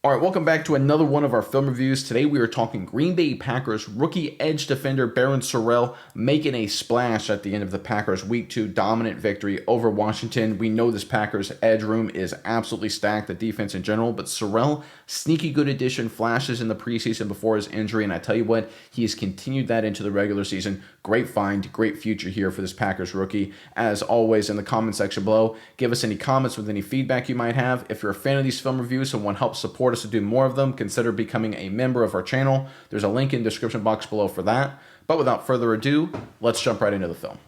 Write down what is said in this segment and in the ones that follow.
All right, welcome back to another one of our film reviews. Today we are talking Green Bay Packers rookie edge defender Barryn Sorrell making a splash at the end of the Packers Week 2 dominant victory over Washington. We know this Packers edge room is absolutely stacked, the defense in general, but Sorrell, sneaky good addition, flashes in the preseason before his injury, and I tell you what, he has continued that into the regular season. Great find, great future here for this Packers rookie. As always, in the comment section below, give us any comments with any feedback you might have. If you're a fan of these film reviews and want to help support us to do more of them, consider becoming a member of our channel. There's a link in the description box below for that. But without further ado, let's jump right into the film.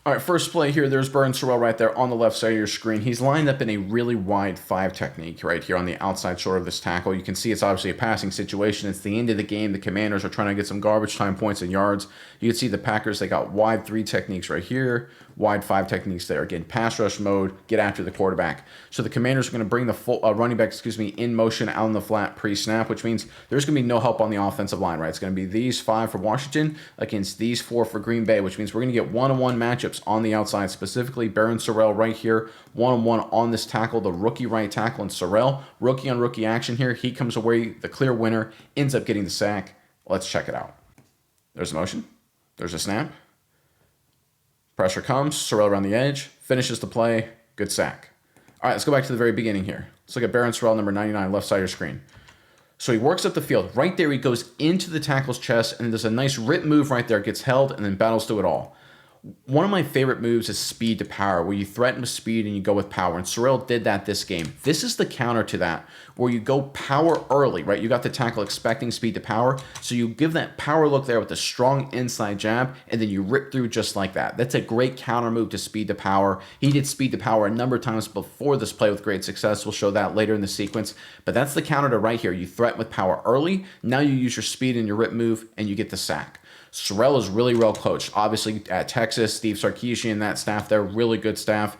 All right, first play here, there's Barryn Sorrell right there on the left side of your screen. He's lined up in a really wide 5 technique right here on the outside shoulder of this tackle. You can see it's obviously a passing situation. It's the end of the game. The Commanders are trying to get some garbage time points and yards. You can see the Packers, they got wide 3 techniques right here, wide 5 techniques there. Again, pass rush mode, get after the quarterback. So the Commanders are going to bring the full running back, in motion out in the flat pre-snap, which means there's going to be no help on the offensive line, right? It's going to be these 5 for Washington against these 4 for Green Bay, which means we're going to get one-on-one matchups on the outside, specifically Barryn Sorrell right here, one-on-one on this tackle, the rookie right tackle, and Sorrell, rookie on rookie action here. He comes away the clear winner, ends up getting the sack. Let's check it out. There's a motion. There's a snap. Pressure comes. Sorrell around the edge. Finishes the play. Good sack. All right, let's go back to the very beginning here. Let's look at Barryn Sorrell, number 99, left side of your screen. So he works up the field. Right there, he goes into the tackle's chest, and there's a nice rip move right there. Gets held, and then battles through it all. One of my favorite moves is speed to power, where you threaten with speed and you go with power. And Sorrell did that this game. This is the counter to that, where you go power early, right? You got the tackle expecting speed to power. So you give that power look there with a strong inside jab, and then you rip through just like that. That's a great counter move to speed to power. He did speed to power a number of times before this play with great success. We'll show that later in the sequence. But that's the counter to right here. You threaten with power early. Now you use your speed and your rip move, and you get the sack. Sorrell is really well coached. Obviously, at Texas, Steve Sarkisian, that staff there, really good staff.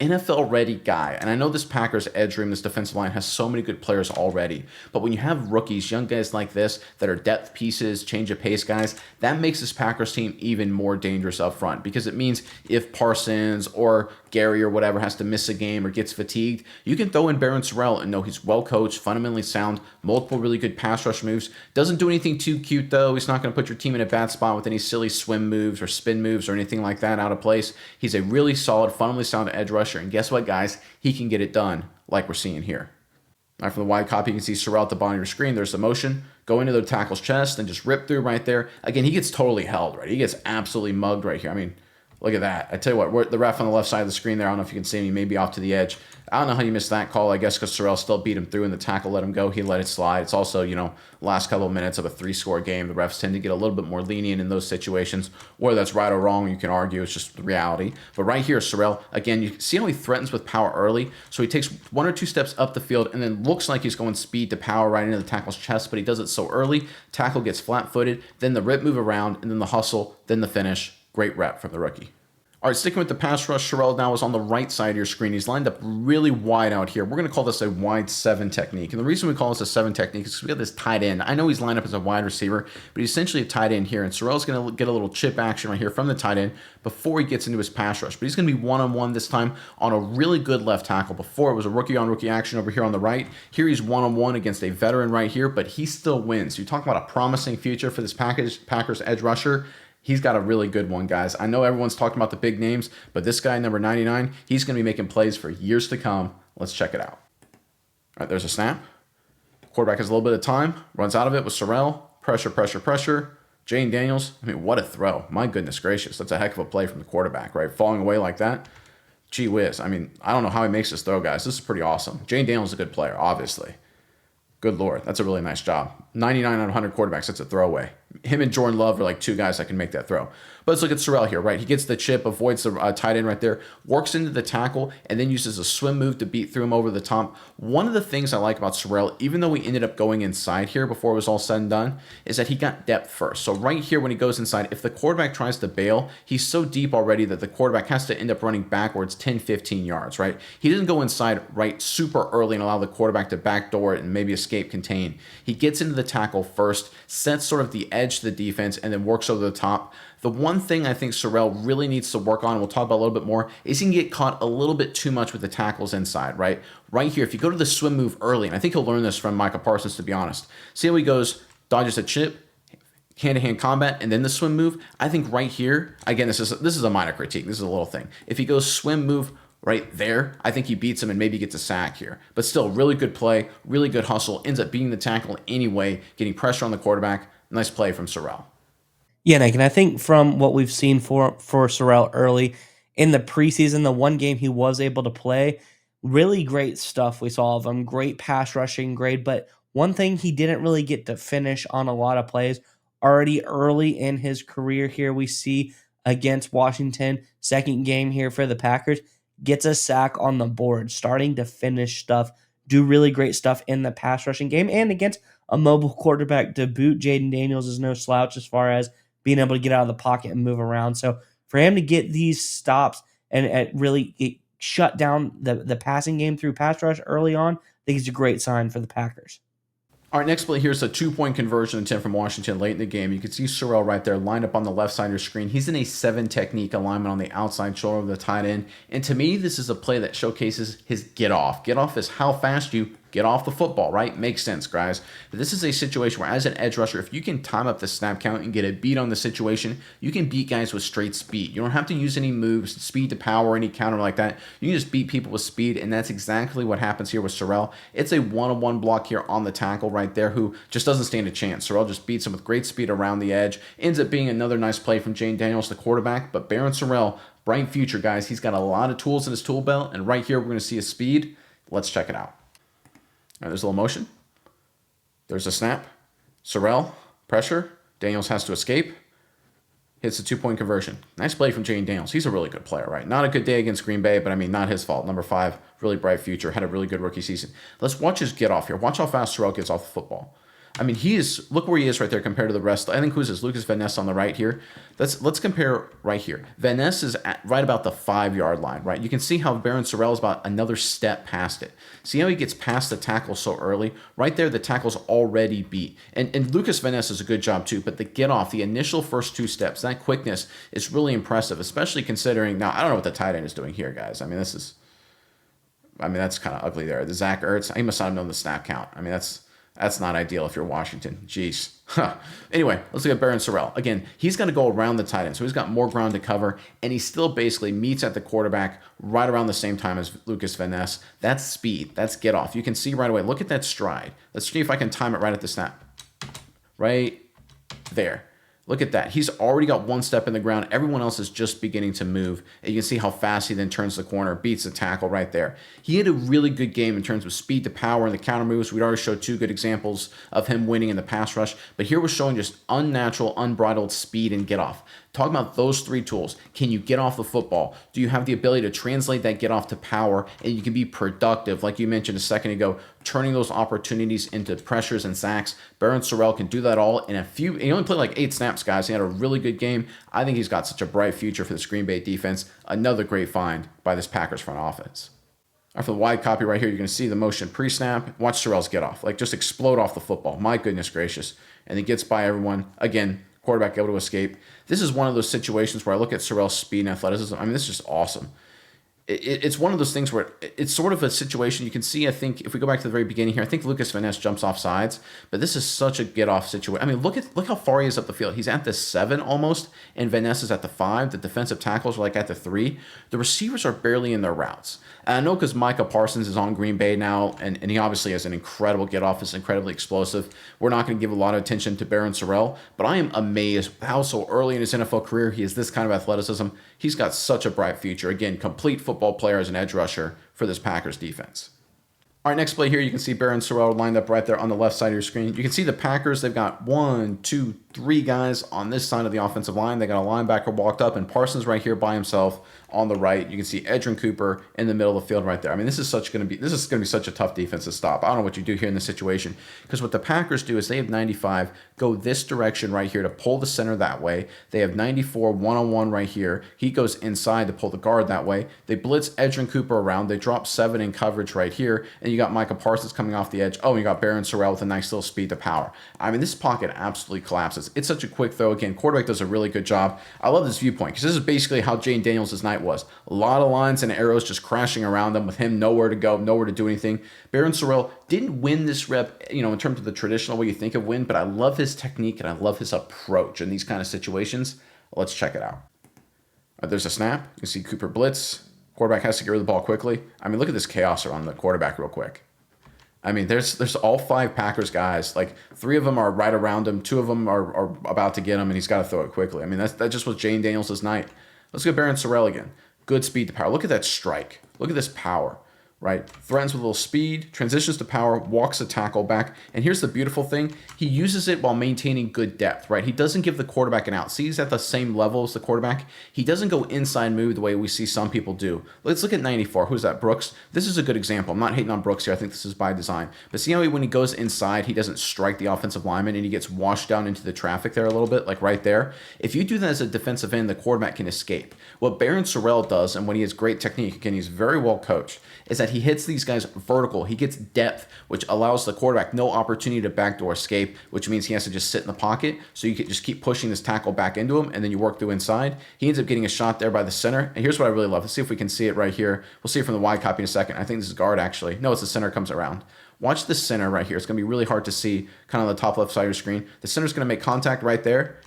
NFL-ready guy. And I know this Packers edge room, this defensive line, has so many good players already. But when you have rookies, young guys like this, that are depth pieces, change of pace guys, that makes this Packers team even more dangerous up front. Because it means if Parsons or Gary or whatever has to miss a game or gets fatigued, you can throw in Barryn Sorrell and know he's well coached, fundamentally sound, multiple really good pass rush moves. Doesn't do anything too cute though. He's not going to put your team in a bad spot with any silly swim moves or spin moves or anything like that out of place. He's a really solid, fundamentally sound edge rusher. And guess what, guys? He can get it done like we're seeing here. All right, from the wide copy, you can see Sorrell at the bottom of your screen. There's the motion. Go into the tackle's chest and just rip through right there. Again, he gets totally held, right? He gets absolutely mugged right here. I mean, look at that. I tell you what, the ref on the left side of the screen there, I don't know if you can see him, he may be off to the edge. I don't know how you missed that call, I guess because Sorrell still beat him through and the tackle let him go. He let it slide. It's also, last couple of minutes of a 3-score game. The refs tend to get a little bit more lenient in those situations. Whether that's right or wrong, you can argue. It's just the reality. But right here, Sorrell, again, you see how he threatens with power early. So he takes 1 or 2 steps up the field and then looks like he's going speed to power right into the tackle's chest, but he does it so early. Tackle gets flat-footed, then the rip move around, and then the hustle, then the finish. Great rep from the rookie. All right, sticking with the pass rush, Sorrell now is on the right side of your screen. He's lined up really wide out here. We're going to call this a wide 7 technique. And the reason we call this a 7 technique is because we got this tight end. I know he's lined up as a wide receiver, but he's essentially a tight end here. And Sorrell's going to get a little chip action right here from the tight end before he gets into his pass rush. But he's going to be one-on-one this time on a really good left tackle. Before, it was a rookie-on-rookie action over here on the right. Here he's one-on-one against a veteran right here, but he still wins. So you talk about a promising future for this Packers edge rusher. He's got a really good one, guys. I know everyone's talking about the big names, but this guy, number 99, he's going to be making plays for years to come. Let's check it out. All right, there's a snap. Quarterback has a little bit of time, runs out of it with Sorrell. Pressure, pressure, pressure. Jane Daniels, I mean, what a throw. My goodness gracious. That's a heck of a play from the quarterback, right? Falling away like that. Gee whiz. I mean, I don't know how he makes this throw, guys. This is pretty awesome. Jane Daniels is a good player, obviously. Good Lord. That's a really nice job. 99 out of 100 quarterbacks, that's a throwaway. Him and Jordan Love are like 2 guys that can make that throw. But let's look at Sorrell here, right? He gets the chip, avoids the tight end right there, works into the tackle, and then uses a swim move to beat through him over the top. One of the things I like about Sorrell, even though he ended up going inside here before it was all said and done, is that he got depth first. So right here when he goes inside, if the quarterback tries to bail, he's so deep already that the quarterback has to end up running backwards 10, 15 yards, right? He doesn't go inside right super early and allow the quarterback to backdoor it and maybe escape contain. He gets into the tackle first, sets sort of the edge to the defense, and then works over the top. The one thing I think Sorrell really needs to work on, and we'll talk about a little bit more, is he can get caught a little bit too much with the tackles inside, right? Right here, if you go to the swim move early, and I think he'll learn this from Micah Parsons, to be honest. See how he goes, dodges a chip, hand-to-hand combat, and then the swim move. I think right here, again, this is a minor critique. This is a little thing. If he goes swim move right there, I think he beats him and maybe gets a sack here. But still, really good play, really good hustle, ends up beating the tackle anyway, getting pressure on the quarterback. Nice play from Sorrell. Yeah, Nick, and I think from what we've seen for Sorrell early in the preseason, the one game he was able to play, really great stuff we saw of him. Great pass rushing grade, but one thing he didn't really get to finish on a lot of plays already early in his career here we see against Washington, second game here for the Packers, gets a sack on the board, starting to finish stuff, do really great stuff in the pass rushing game and against a mobile quarterback to boot. Jaden Daniels is no slouch as far as being able to get out of the pocket and move around. So for him to get these stops and really shut down the passing game through pass rush early on, I think it's a great sign for the Packers. All right, next play here is a 2-point conversion attempt from Washington late in the game. You can see Sorrell right there lined up on the left side of your screen. He's in a 7 technique alignment on the outside shoulder of the tight end. And to me, this is a play that showcases his get off. Get off is how fast you get off the football, right? Makes sense, guys. But this is a situation where, as an edge rusher, if you can time up the snap count and get a beat on the situation, you can beat guys with straight speed. You don't have to use any moves, speed to power, any counter like that. You can just beat people with speed, and that's exactly what happens here with Sorrell. It's a one-on-one block here on the tackle right there who just doesn't stand a chance. Sorrell just beats him with great speed around the edge. Ends up being another nice play from Jaden Daniels, the quarterback. But Barryn Sorrell, bright future, guys. He's got a lot of tools in his tool belt, and right here we're going to see his speed. Let's check it out. All right, there's a little motion. There's a snap. Sorrell, pressure. Daniels has to escape. Hits the 2-point conversion. Nice play from Jaden Daniels. He's a really good player, right? Not a good day against Green Bay, but I mean, not his fault. Number 5, really bright future. Had a really good rookie season. Let's watch his get off here. Watch how fast Sorrell gets off the football. I mean, look where he is right there compared to the rest. I think who's this? Lucas Van Ness on the right here. Let's compare right here. Van Ness is right about the 5-yard line, right? You can see how Barryn Sorrell is about another step past it. See how he gets past the tackle so early? Right there, the tackle's already beat. And Lucas Van Ness does a good job too, but the get off, the initial first 2 steps, that quickness is really impressive, especially considering, now, I don't know what the tight end is doing here, guys. I mean, that's kind of ugly there. The Zach Ertz, he must not have known the snap count. I mean, that's not ideal if you're Washington. Jeez. Anyway, let's look at Barryn Sorrell. Again, he's going to go around the tight end, so he's got more ground to cover, and he still basically meets at the quarterback right around the same time as Lucas Van Ness. That's speed. That's get off. You can see right away. Look at that stride. Let's see if I can time it right at the snap. Right there. Look at that. He's already got 1 step in the ground. Everyone else is just beginning to move. And you can see how fast he then turns the corner, beats the tackle right there. He had a really good game in terms of speed to power and the counter moves. We'd already showed 2 good examples of him winning in the pass rush. But here we're showing just unnatural, unbridled speed and get off. Talk about those 3 tools. Can you get off the football? Do you have the ability to translate that get off to power? And you can be productive, like you mentioned a second ago, turning those opportunities into pressures and sacks. Barryn Sorrell can do that all in he only played like 8 snaps, guys. He had a really good game. I think he's got such a bright future for this Green Bay defense. Another great find by this Packers front offense. All right, for the wide copy right here, you're going to see the motion pre-snap. Watch Sorrell's get off. Like, just explode off the football. My goodness gracious. And he gets by everyone. Again, quarterback able to escape. This is one of those situations where I look at Sorrell's speed and athleticism. I mean, this is just awesome. It's one of those things where it's sort of a situation you can see. I think if we go back to the very beginning here, I think Lucas Van Ness jumps off sides, but this is such a get off situation. I mean, look how far he is up the field. He's at the 7 almost, and Van Ness is at the 5. The defensive tackles are like at the 3. The receivers are barely in their routes. And I know because Micah Parsons is on Green Bay now, and he obviously has an incredible get off. It's incredibly explosive. We're not going to give a lot of attention to Barryn Sorrell, but I am amazed how so early in his NFL career he has this kind of athleticism. He's got such a bright future. Again, complete football player as an edge rusher for this Packers defense. All right, next play here, you can see Barryn Sorrell lined up right there on the left side of your screen. You can see the Packers, they've got 1, 2, 3 guys on this side of the offensive line. They got a linebacker walked up, and Parsons right here by himself on the right. You can see Edgerrin Cooper in the middle of the field right there. I mean, this is going to be such a tough defense to stop. I don't know what you do here in this situation, because what the Packers do is they have 95 go this direction right here to pull the center that way. They have 94 one-on-one right here. He goes inside to pull the guard that way. They blitz Edgerrin Cooper around. They drop 7 in coverage right here, and you got Micah Parsons coming off the edge. Oh, and you got Barryn Sorrell with a nice little speed to power. I mean, this pocket absolutely collapses. It's such a quick throw. Again, quarterback does a really good job. I love this viewpoint because this is basically how Jane Daniels' night was. A lot of lines and arrows just crashing around him with him nowhere to go, nowhere to do anything. Barryn Sorrell didn't win this rep, in terms of the traditional way you think of win, but I love his technique and I love his approach in these kind of situations. Let's check it out. There's a snap. You can see Cooper blitz. Quarterback has to get rid of the ball quickly. I mean, look at this chaos around the quarterback real quick. I mean, there's all 5 Packers guys. Like 3 of them are right around him. 2 of them are about to get him, and he's got to throw it quickly. I mean, that just was Jane Daniels' night. Let's get Barryn Sorrell again. Good speed to power. Look at that strike. Look at this power, right? Threatens with a little speed, transitions to power, walks the tackle back. And here's the beautiful thing. He uses it while maintaining good depth, right? He doesn't give the quarterback an out. See, he's at the same level as the quarterback. He doesn't go inside move the way we see some people do. Let's look at 94. Who's that? Brooks. This is a good example. I'm not hating on Brooks here. I think this is by design. But see how when he goes inside, he doesn't strike the offensive lineman and he gets washed down into the traffic there a little bit, like right there. If you do that as a defensive end, the quarterback can escape. What Barryn Sorrell does, and when he has great technique, again, he's very well coached, is that he hits these guys vertical. He gets depth, which allows the quarterback no opportunity to backdoor escape, which means he has to just sit in the pocket. So you can just keep pushing this tackle back into him, and then you work through inside. He ends up getting a shot there by the center. And here's what I really love. Let's see if we can see it right here. We'll see it from the wide copy in a second. I think this is guard, actually. No, it's the center comes around. Watch the center right here. It's going to be really hard to see kind of on the top left side of your screen. The center's going to make contact right there.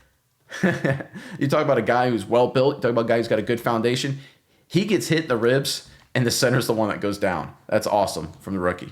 You talk about a guy who's well built. You talk about a guy who's got a good foundation. He gets hit in the ribs, and the center's the one that goes down. That's awesome from the rookie.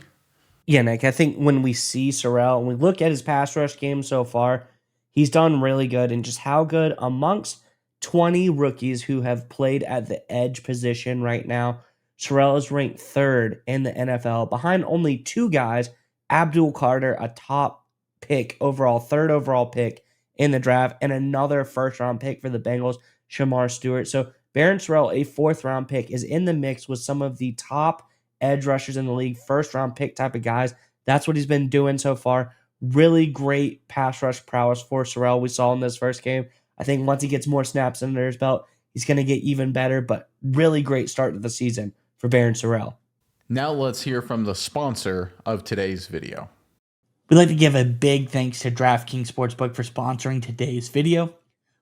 Yeah, Nick, I think when we see Sorrell, and we look at his pass rush game so far, he's done really good. And just how good amongst 20 rookies who have played at the edge position right now, Sorrell is ranked 3rd in the NFL, behind only 2 guys, Abdul Carter, a top pick overall, 3rd overall pick in the draft, and another first-round pick for the Bengals, Shamar Stewart. So Barryn Sorrell, a 4th-round pick, is in the mix with some of the top edge rushers in the league, first-round pick type of guys. That's what he's been doing so far. Really great pass rush prowess for Sorrell we saw in this first game. I think once he gets more snaps under his belt, he's going to get even better, but really great start to the season for Barryn Sorrell. Now let's hear from the sponsor of today's video. We'd like to give a big thanks to DraftKings Sportsbook for sponsoring today's video.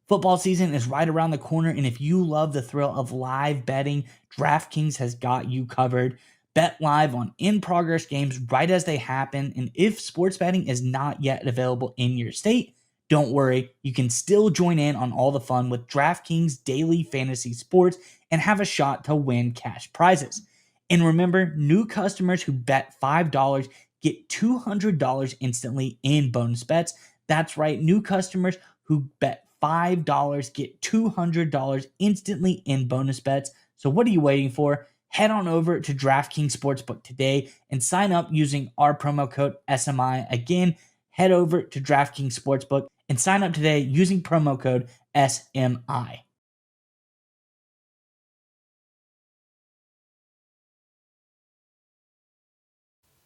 Football season is right around the corner, and if you love the thrill of live betting, DraftKings has got you covered. Bet live on in-progress games right as they happen, and if sports betting is not yet available in your state, don't worry, you can still join in on all the fun with DraftKings Daily Fantasy Sports and have a shot to win cash prizes. And remember, new customers who bet $5 get $200 instantly in bonus bets. That's right, new customers who bet $5 get $200 instantly in bonus bets. So what are you waiting for? Head on over to DraftKings Sportsbook today and sign up using our promo code SMI. Again, head over to DraftKings Sportsbook and sign up today using promo code SMI.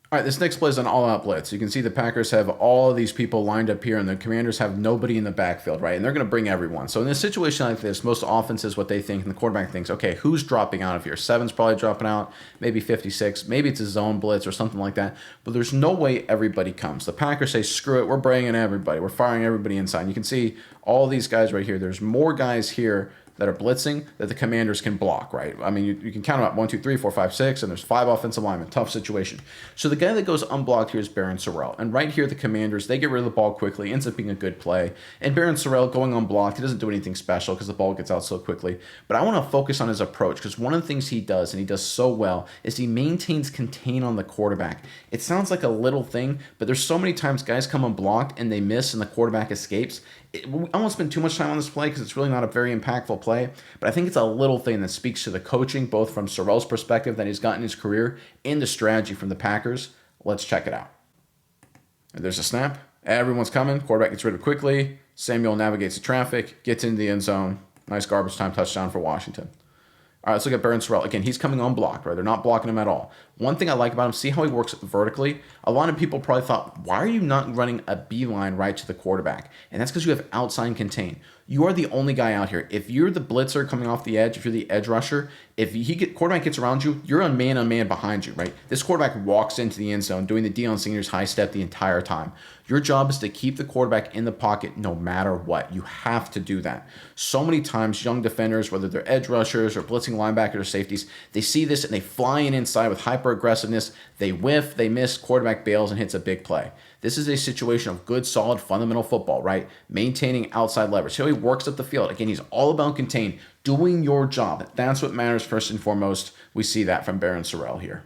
All right, this next play is an all-out blitz. You can see the Packers have all of these people lined up here, and the Commanders have nobody in the backfield, right? And they're going to bring everyone. So in a situation like this, most offenses, what they think, and the quarterback thinks, okay, who's dropping out of here? 7's probably dropping out, maybe 56, maybe it's a zone blitz or something like that. But there's no way everybody comes. The Packers say, screw it, we're bringing everybody. We're firing everybody inside. And you can see all these guys right here. There's more guys here that are blitzing that the Commanders can block, right? I mean, you can count them up 1, 2, 3, 4, 5, 6, and there's 5 offensive linemen. Tough situation. So the guy that goes unblocked here is Barryn Sorrell. And right here, the Commanders, they get rid of the ball quickly. Ends up being a good play. And Barryn Sorrell going unblocked, he doesn't do anything special because the ball gets out so quickly. But I want to focus on his approach because one of the things he does, and he does so well, is he maintains contain on the quarterback. It sounds like a little thing, but there's so many times guys come unblocked and they miss and the quarterback escapes. I won't spend too much time on this play because it's really not a very impactful play, but I think it's a little thing that speaks to the coaching, both from Sorrell's perspective that he's gotten in his career and the strategy from the Packers. Let's check it out. There's a snap. Everyone's coming. Quarterback gets rid of quickly. Samuel navigates the traffic, gets into the end zone. Nice garbage time touchdown for Washington. All right, let's look at Barryn Sorrell. Again, he's coming unblocked, right? They're not blocking him at all. One thing I like about him, see how he works vertically? A lot of people probably thought, why are you not running a beeline right to the quarterback? And that's because you have outside contain. You are the only guy out here. If you're the blitzer coming off the edge, if you're the edge rusher, if quarterback gets around you, you're on man behind you, right? This quarterback walks into the end zone doing the Deion Sanders high step the entire time. Your job is to keep the quarterback in the pocket no matter what. You have to do that. So many times, young defenders, whether they're edge rushers or blitzing linebackers or safeties, they see this and they fly in inside with hyper aggressiveness. They whiff, they miss, quarterback bails and hits a big play. This is a situation of good, solid, fundamental football, right? Maintaining outside leverage. So he works up the field. Again, he's all about contain, doing your job. That's what matters first and foremost. We see that from Barryn Sorrell here.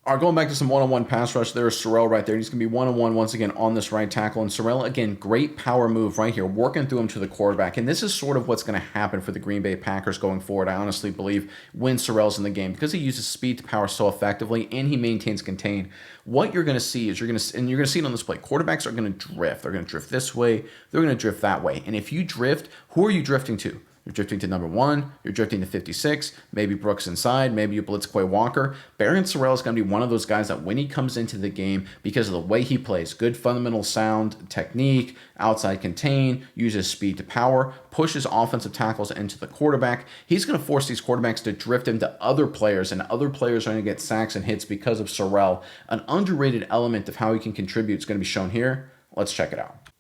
All right, going back to some one-on-one pass rush, there's Sorrell right there. He's going to be one-on-one once again on this right tackle. And Sorrell, again, great power move right here, working through him to the quarterback. And this is sort of what's going to happen for the Green Bay Packers going forward, I honestly believe, when Sorrell's in the game. Because he uses speed to power so effectively and he maintains contain. What you're going to see is you're going to see it on this play. Quarterbacks are going to drift. They're going to drift this way. They're going to drift that way. And if you drift, who are you drifting to? You're drifting to number 1. You're drifting to 56. Maybe Brooks inside. Maybe you blitz Quay Walker. Barryn Sorrell is going to be one of those guys that when he comes into the game, because of the way he plays, good fundamental sound, technique, outside contain, uses speed to power, pushes offensive tackles into the quarterback, he's going to force these quarterbacks to drift into other players, and other players are going to get sacks and hits because of Sorrell. An underrated element of how he can contribute is going to be shown here. Let's check it out.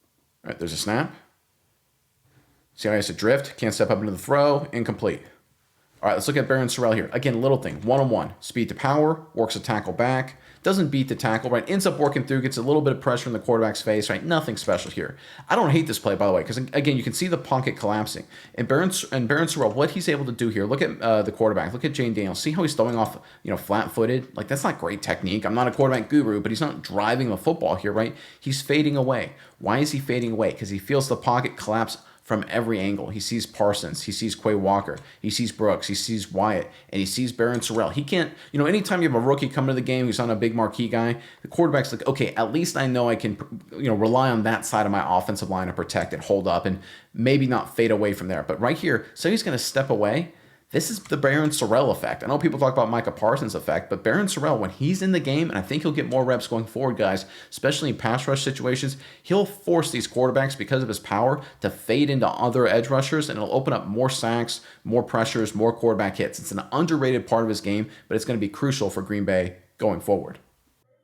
All right, there's a snap. See how he has to drift? Can't step up into the throw. Incomplete. All right, let's look at Barryn Sorrell here. Again, little thing. One-on-one. Speed to power. Works a tackle back. Doesn't beat the tackle, right? Ends up working through. Gets a little bit of pressure in the quarterback's face, right? Nothing special here. I don't hate this play, by the way, because, again, you can see the pocket collapsing. And Barryn Sorrell, what he's able to do here, look at the quarterback. Look at Jane Daniels. See how he's throwing off, flat-footed? Like, that's not great technique. I'm not a quarterback guru, but he's not driving the football here, right? He's fading away. Why is he fading away? Because he feels the pocket collapse from every angle. He sees Parsons, he sees Quay Walker, he sees Brooks, he sees Wyatt, and he sees Barryn Sorrell. He can't, anytime you have a rookie come to the game who's not a big marquee guy, the quarterback's like, okay, at least I know I can, rely on that side of my offensive line to protect and hold up and maybe not fade away from there. But right here, so he's going to step away. This is the Barryn Sorrell effect. I know people talk about Micah Parsons' effect, but Barryn Sorrell, when he's in the game, and I think he'll get more reps going forward, guys, especially in pass rush situations, he'll force these quarterbacks, because of his power, to fade into other edge rushers, and it'll open up more sacks, more pressures, more quarterback hits. It's an underrated part of his game, but it's going to be crucial for Green Bay going forward.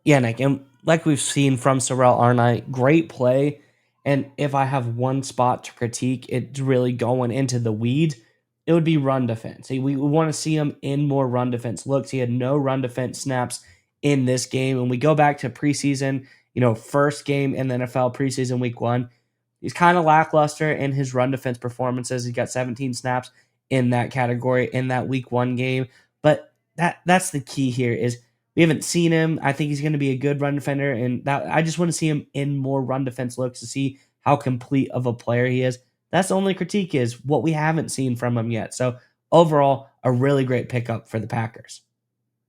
Yeah, Nick, and like we've seen from Sorrell Arnott, great play. And if I have one spot to critique, it's really going into the weed. It would be run defense. We want to see him in more run defense looks. He had no run defense snaps in this game. And we go back to preseason, first game in the NFL preseason week 1. He's kind of lackluster in his run defense performances. He got 17 snaps in that category in that week 1 game. But that's the key here is we haven't seen him. I think he's going to be a good run defender. And I just want to see him in more run defense looks to see how complete of a player he is. That's the only critique is what we haven't seen from him yet. So overall, a really great pickup for the Packers.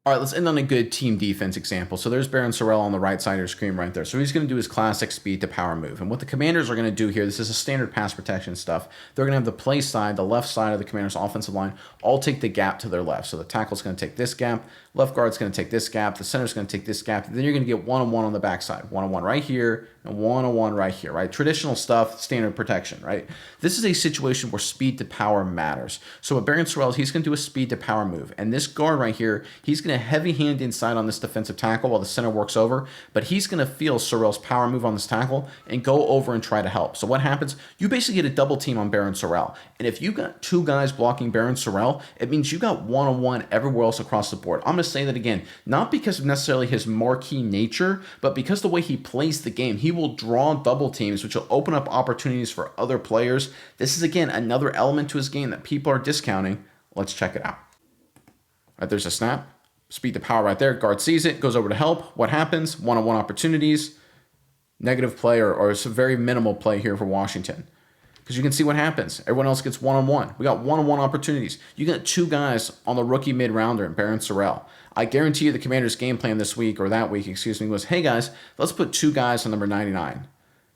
All right, let's end on a good team defense example. So there's Barryn Sorrell on the right side of your screen right there. So he's going to do his classic speed to power move. And what the Commanders are going to do here, this is a standard pass protection stuff. They're going to have the play side, the left side of the Commanders' offensive line, all take the gap to their left. So the tackle's going to take this gap, left guard's going to take this gap, the center's going to take this gap. Then you're going to get one-on-one on the backside, one-on-one right here, and one-on-one right here, right? Traditional stuff, standard protection, right? This is a situation where speed to power matters. So what Barryn Sorrell, he's going to do a speed to power move. And this guard right here, he's going to heavy hand inside on this defensive tackle while the center works over, but he's going to feel Sorrell's power move on this tackle and go over and try to help. So what happens? You basically get a double team on Barryn Sorrell. And if you've got 2 guys blocking Barryn Sorrell, it means you got one-on-one everywhere else across the board. I'm going to say that again, not because of necessarily his marquee nature, but because the way he plays the game. He will draw double teams, which will open up opportunities for other players. This is, again, another element to his game that people are discounting. Let's check it out. All right, there's a snap. Speed to power right there. Guard sees it, goes over to help. What happens? One-on-one opportunities. Negative play or it's a very minimal play here for Washington. Because you can see what happens. Everyone else gets one-on-one. We got one-on-one opportunities. You got 2 guys on the rookie mid-rounder in Barryn Sorrell. I guarantee you the Commanders' game plan this week, or that week, was, hey guys, let's put 2 guys on number 99.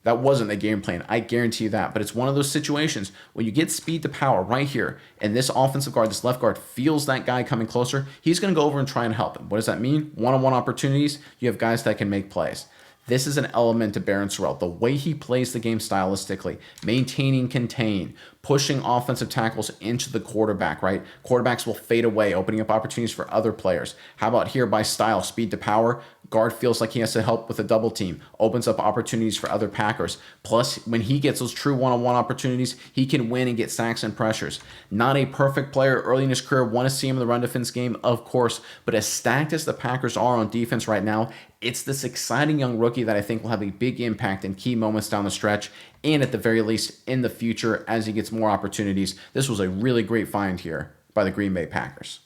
That wasn't the game plan. I guarantee you that. But it's one of those situations when you get speed to power right here, and this offensive guard, this left guard, feels that guy coming closer, he's going to go over and try and help him. What does that mean? One-on-one opportunities. You have guys that can make plays. This is an element to Barryn Sorrell. The way he plays the game stylistically, maintaining contain, pushing offensive tackles into the quarterback, right? Quarterbacks will fade away, opening up opportunities for other players. How about here by style, speed to power? Guard feels like he has to help with a double team, opens up opportunities for other Packers. Plus, when he gets those true one-on-one opportunities, he can win and get sacks and pressures. Not a perfect player early in his career. Want to see him in the run defense game, of course. But as stacked as the Packers are on defense right now, it's this exciting young rookie that I think will have a big impact in key moments down the stretch, and at the very least in the future as he gets more opportunities. This was a really great find here by the Green Bay Packers.